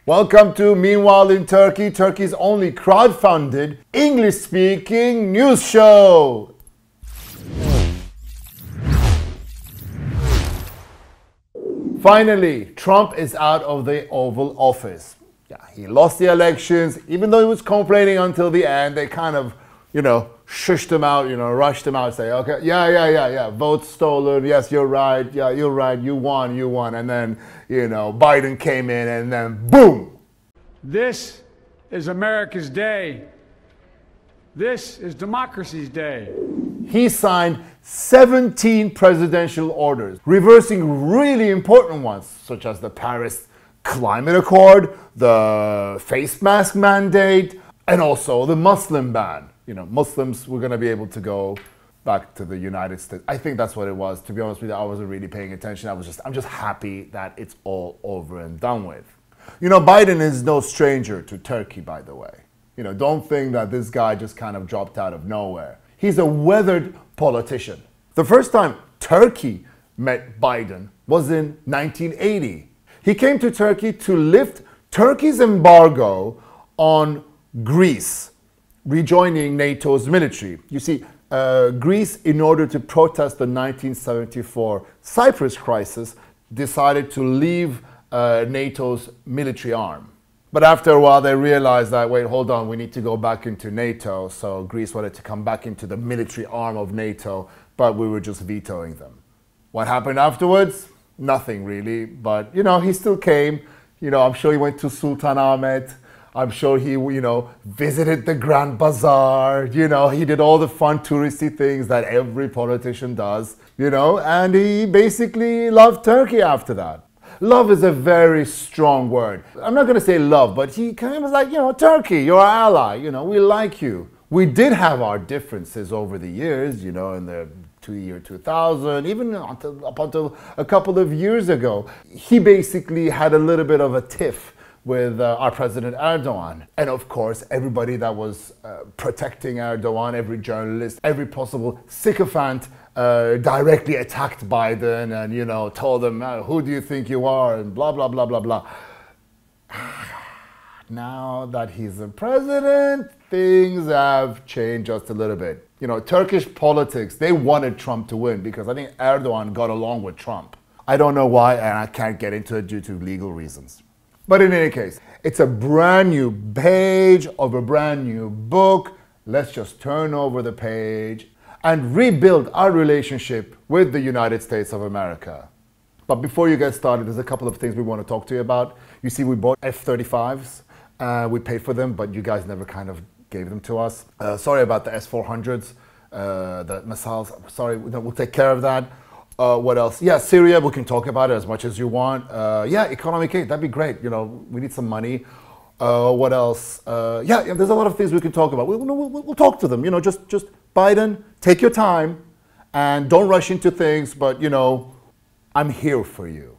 Welcome to Meanwhile in Turkey, Turkey's only crowdfunded English-speaking news show. Finally, Trump is out of the Oval Office. Yeah, he lost the elections, even though he was complaining until the end. They kind of, shushed him out, rushed him out, say, okay, yeah, votes stolen, yes, you're right, you won. And then, Biden came in and then boom. This is America's day. This is democracy's day. He signed 17 presidential orders, reversing really important ones, such as the Paris Climate Accord, the face mask mandate, and also the Muslim ban. Muslims were going to be able to go back to the United States. I think that's what it was. To be honest with you, I wasn't really paying attention. I'm just happy that it's all over and done with. Biden is no stranger to Turkey, by the way. Don't think that this guy just kind of dropped out of nowhere. He's a weathered politician. The first time Turkey met Biden was in 1980. He came to Turkey to lift Turkey's embargo on Greece rejoining NATO's military. You see, Greece, in order to protest the 1974 Cyprus crisis, decided to leave NATO's military arm. But after a while, they realized that, wait, hold on, we need to go back into NATO. So Greece wanted to come back into the military arm of NATO, but we were just vetoing them. What happened afterwards? Nothing really, but, he still came. I'm sure he went to Sultanahmet. I'm sure he, visited the Grand Bazaar. He did all the fun touristy things that every politician does, and he basically loved Turkey after that. Love is a very strong word. I'm not going to say love, but he kind of was like, Turkey, you're our ally, we like you. We did have our differences over the years, in the year 2000, even up until a couple of years ago. He basically had a little bit of a tiff with our President Erdogan. And of course, everybody that was protecting Erdogan, every journalist, every possible sycophant directly attacked Biden and, told them, who do you think you are? And blah, blah, blah, blah, blah. Now that he's the president, things have changed just a little bit. Turkish politics, they wanted Trump to win because I think Erdogan got along with Trump. I don't know why, and I can't get into it due to legal reasons. But in any case, it's a brand new page of a brand new book. Let's just turn over the page and rebuild our relationship with the United States of America. But before you get started, there's a couple of things we want to talk to you about. You see, we bought F-35s. We paid for them, but you guys never kind of gave them to us. Sorry about the S-400s, the missiles. Sorry, we'll take care of that. What else? Yeah, Syria, we can talk about it as much as you want. Yeah, economic aid, that'd be great. We need some money. What else? Yeah, there's a lot of things we can talk about. We'll talk to them. Just Biden, take your time and don't rush into things. But, I'm here for you.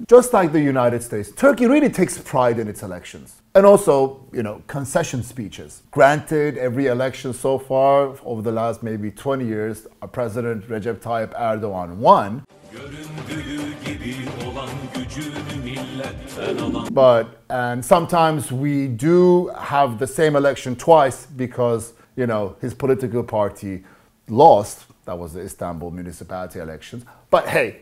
Just like the United States, Turkey really takes pride in its elections. And also, concession speeches. Granted, every election so far, over the last maybe 20 years, our President Recep Tayyip Erdogan won. And sometimes we do have the same election twice because, his political party lost. That was the Istanbul municipality elections. But hey,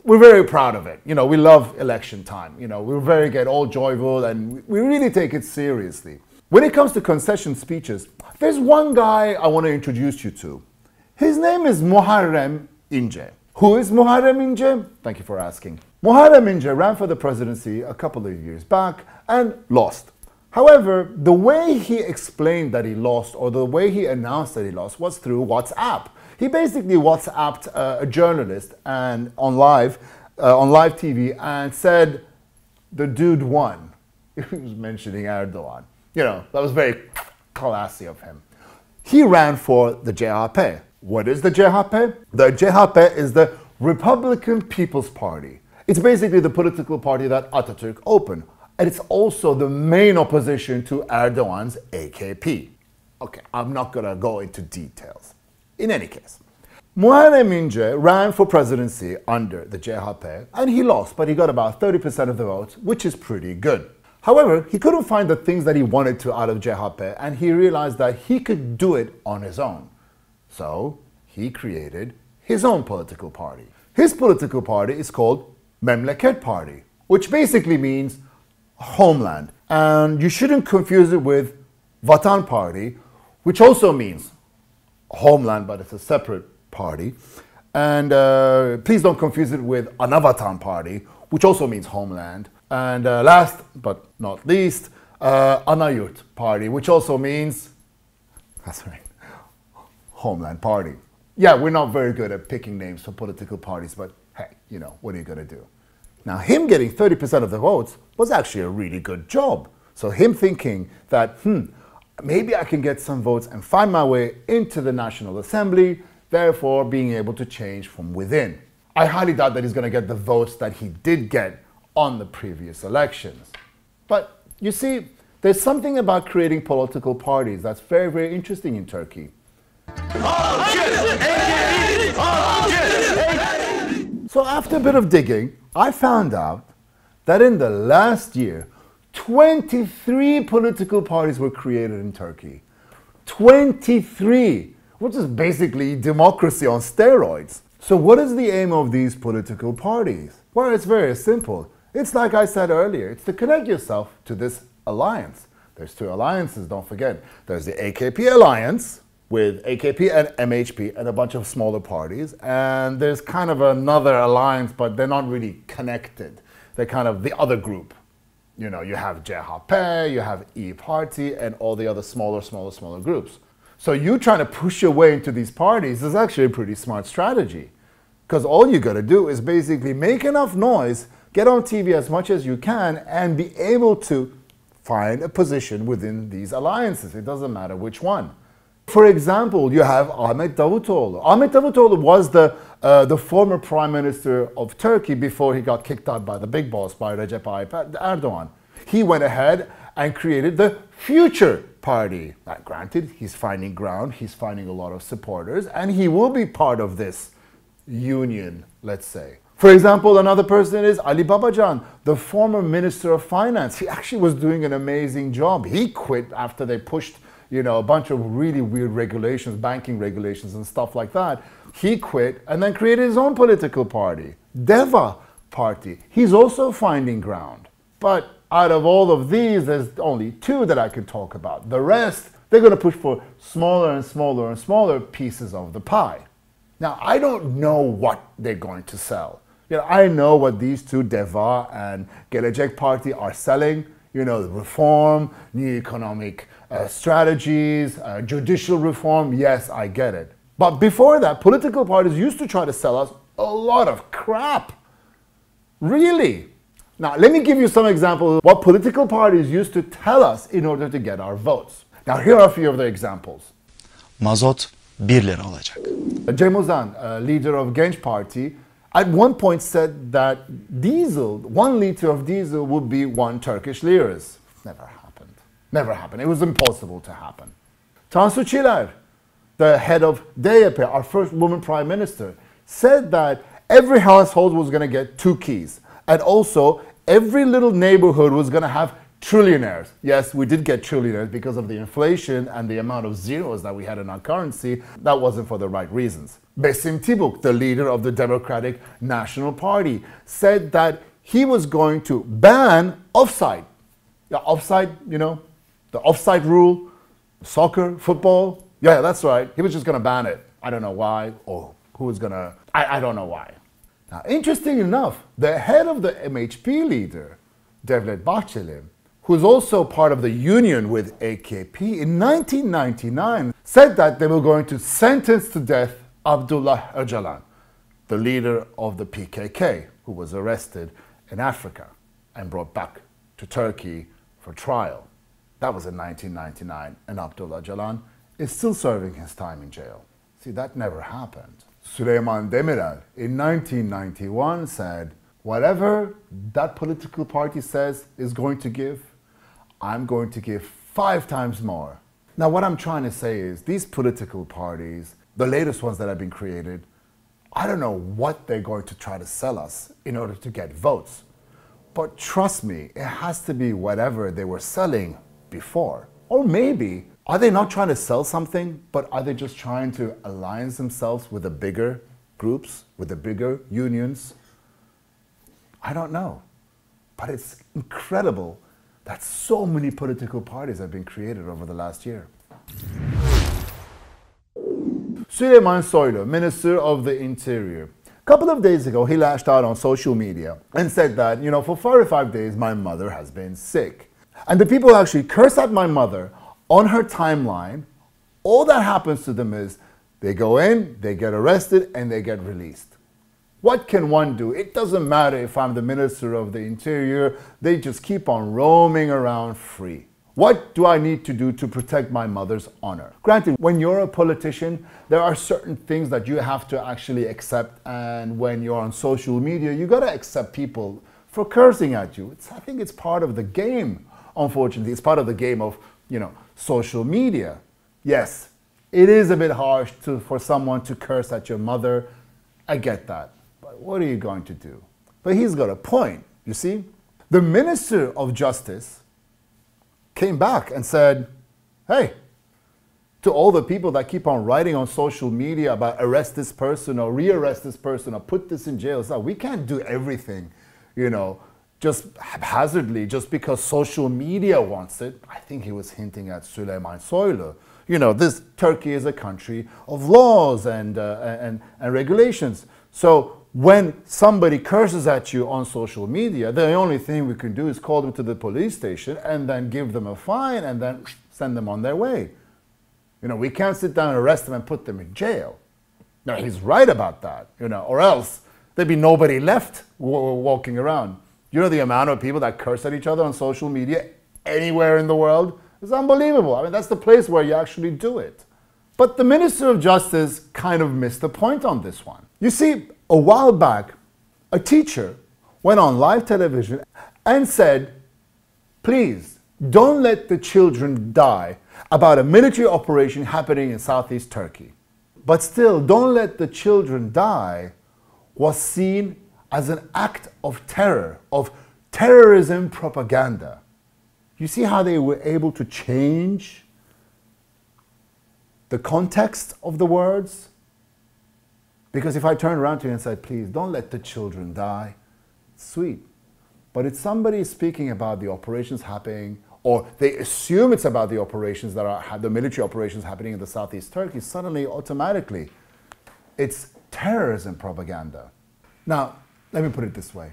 we're very proud of it. We love election time. We get all joyful and we really take it seriously. When it comes to concession speeches, there's one guy I want to introduce you to. His name is Muharrem İnce. Who is Muharrem İnce? Thank you for asking. Muharrem İnce ran for the presidency a couple of years back and lost. However, the way he explained that he lost, or the way he announced that he lost, was through WhatsApp. He basically WhatsApped a journalist and on live TV and said, the dude won. He was mentioning Erdogan. That was very classy of him. He ran for the CHP. What is the CHP? The CHP is the Republican People's Party. It's basically the political party that Atatürk opened. And it's also the main opposition to Erdogan's AKP. Okay, I'm not going to go into details. In any case, Muharrem İnce ran for presidency under the CHP and he lost, but he got about 30% of the votes, which is pretty good. However, he couldn't find the things that he wanted to out of CHP and he realized that he could do it on his own. So he created his own political party. His political party is called Memleket Party, which basically means homeland. And you shouldn't confuse it with Vatan Party, which also means homeland, but it's a separate party. And please don't confuse it with Anavatan Party, which also means homeland. And last but not least, Anayurt Party, which also means, that's right, Homeland Party. Yeah, we're not very good at picking names for political parties, but hey, you know, what are you going to do? Now, him getting 30% of the votes was actually a really good job. So him thinking that, maybe I can get some votes and find my way into the National Assembly, therefore being able to change from within. I highly doubt that he's going to get the votes that he did get on the previous elections. But you see, there's something about creating political parties that's very, very interesting in Turkey. So after a bit of digging, I found out that in the last year, 23 political parties were created in Turkey. 23, which is basically democracy on steroids. So what is the aim of these political parties? Well, it's very simple. It's like I said earlier, it's to connect yourself to this alliance. There's two alliances, don't forget. There's the AKP alliance with AKP and MHP and a bunch of smaller parties. And there's kind of another alliance, but they're not really connected. They're kind of the other group. You know, you have CHP, you have E-Party, and all the other smaller groups. So you trying to push your way into these parties is actually a pretty smart strategy. Because all you got to do is basically make enough noise, get on TV as much as you can, and be able to find a position within these alliances. It doesn't matter which one. For example, you have Ahmet Davutoğlu. Ahmet Davutoğlu was the former prime minister of Turkey before he got kicked out by the big boss, by Recep Tayyip Erdogan. He went ahead and created the Future Party. Now, granted, he's finding ground, he's finding a lot of supporters, and he will be part of this union, let's say. For example, another person is Ali Babacan, the former Minister of Finance. He actually was doing an amazing job. He quit after they pushed, you know, a bunch of really weird regulations, banking regulations and stuff like that. He quit and then created his own political party, Deva Party. He's also finding ground. But out of all of these, there's only two that I can talk about. The rest, they're going to push for smaller and smaller and smaller pieces of the pie. Now, I don't know what they're going to sell. You know, I know what these two, Deva and Gelecek Party, are selling. You know, the reform, new economic strategies, judicial reform. Yes, I get it. But before that, political parties used to try to sell us a lot of crap. Really. Now, let me give you some examples of what political parties used to tell us in order to get our votes. Now, here are a few of the examples. Mazot 1 lira olacak. Cem Uzan, leader of Genç Party, at one point said that diesel, 1 liter of diesel would be 1 Turkish liras. Never happened. Never happened. It was impossible to happen. Tansu Çiller, the head of DYP, our first woman prime minister, said that every household was going to get 2 keys. And also, every little neighborhood was going to have trillionaires. Yes, we did get trillionaires because of the inflation and the amount of zeros that we had in our currency. That wasn't for the right reasons. Besim Tibuk, the leader of the Democratic National Party, said that he was going to ban offside. Yeah, offside, you know, the offside rule, soccer, football. Yeah, that's right. He was just going to ban it. I don't know why, or who was going to, I don't know why. Now, interesting enough, the head of the MHP leader, Devlet Bahçeli, who's also part of the union with AKP, in 1999 said that they were going to sentence to death Abdullah Öcalan, the leader of the PKK, who was arrested in Africa and brought back to Turkey for trial. That was in 1999, and Abdullah Öcalan is still serving his time in jail. See, that never happened. Süleyman Demirel in 1991 said, whatever that political party says is going to give, I'm going to give 5 times more. Now, what I'm trying to say is these political parties, the latest ones that have been created, I don't know what they're going to try to sell us in order to get votes. But trust me, it has to be whatever they were selling before. Or maybe, are they not trying to sell something, but are they just trying to align themselves with the bigger groups, with the bigger unions? I don't know. But it's incredible that so many political parties have been created over the last year. Süleyman Soylu, Minister of the Interior. A couple of days ago, he lashed out on social media and said that, for 45 days, my mother has been sick. And the people who actually curse at my mother on her timeline, all that happens to them is they go in, they get arrested, and they get released. What can one do? It doesn't matter if I'm the Minister of the Interior, they just keep on roaming around free. What do I need to do to protect my mother's honor? Granted, when you're a politician, there are certain things that you have to actually accept, and when you're on social media, you gotta accept people for cursing at you. I think it's part of the game, unfortunately. It's part of the game of, social media. Yes, it is a bit harsh for someone to curse at your mother. I get that. But what are you going to do? But he's got a point, you see? The Minister of Justice came back and said, hey, to all the people that keep on writing on social media about arrest this person or re-arrest this person or put this in jail, so we can't do everything, just haphazardly, just because social media wants it. I think he was hinting at Süleyman Soylu. This Turkey is a country of laws and regulations. So when somebody curses at you on social media, the only thing we can do is call them to the police station and then give them a fine and then send them on their way. We can't sit down and arrest them and put them in jail. Now, he's right about that, or else there'd be nobody left walking around. The amount of people that curse at each other on social media anywhere in the world is unbelievable. I mean, that's the place where you actually do it. But the Minister of Justice kind of missed the point on this one. You see, a while back, a teacher went on live television and said, please, don't let the children die about a military operation happening in southeast Turkey. But still, don't let the children die was seen as an act of terror, of terrorism propaganda. You see how they were able to change the context of the words? Because if I turn around to you and said, please, don't let the children die, sweet. But if somebody is speaking about the operations happening, or they assume it's about the operations that are, the military operations happening in the southeast Turkey, suddenly, automatically, it's terrorism propaganda. Now, let me put it this way.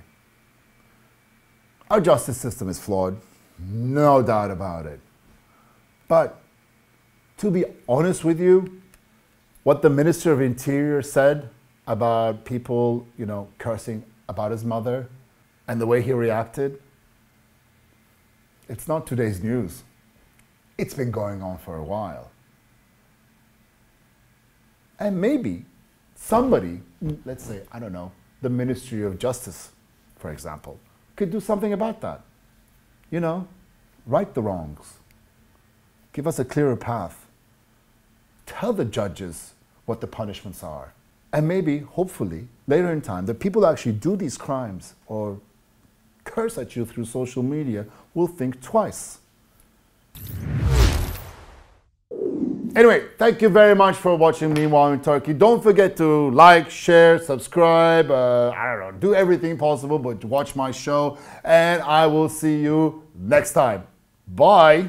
Our justice system is flawed, no doubt about it. But to be honest with you, what the Minister of Interior said about people, cursing about his mother and the way he reacted, it's not today's news. It's been going on for a while. And maybe somebody, let's say, I don't know, the Ministry of Justice, for example, could do something about that. Right the wrongs. Give us a clearer path. Tell the judges what the punishments are. And maybe, hopefully, later in time, the people that actually do these crimes or curse at you through social media will think twice. Anyway, thank you very much for watching Meanwhile in Turkey. Don't forget to like, share, subscribe, do everything possible, but watch my show. And I will see you next time. Bye.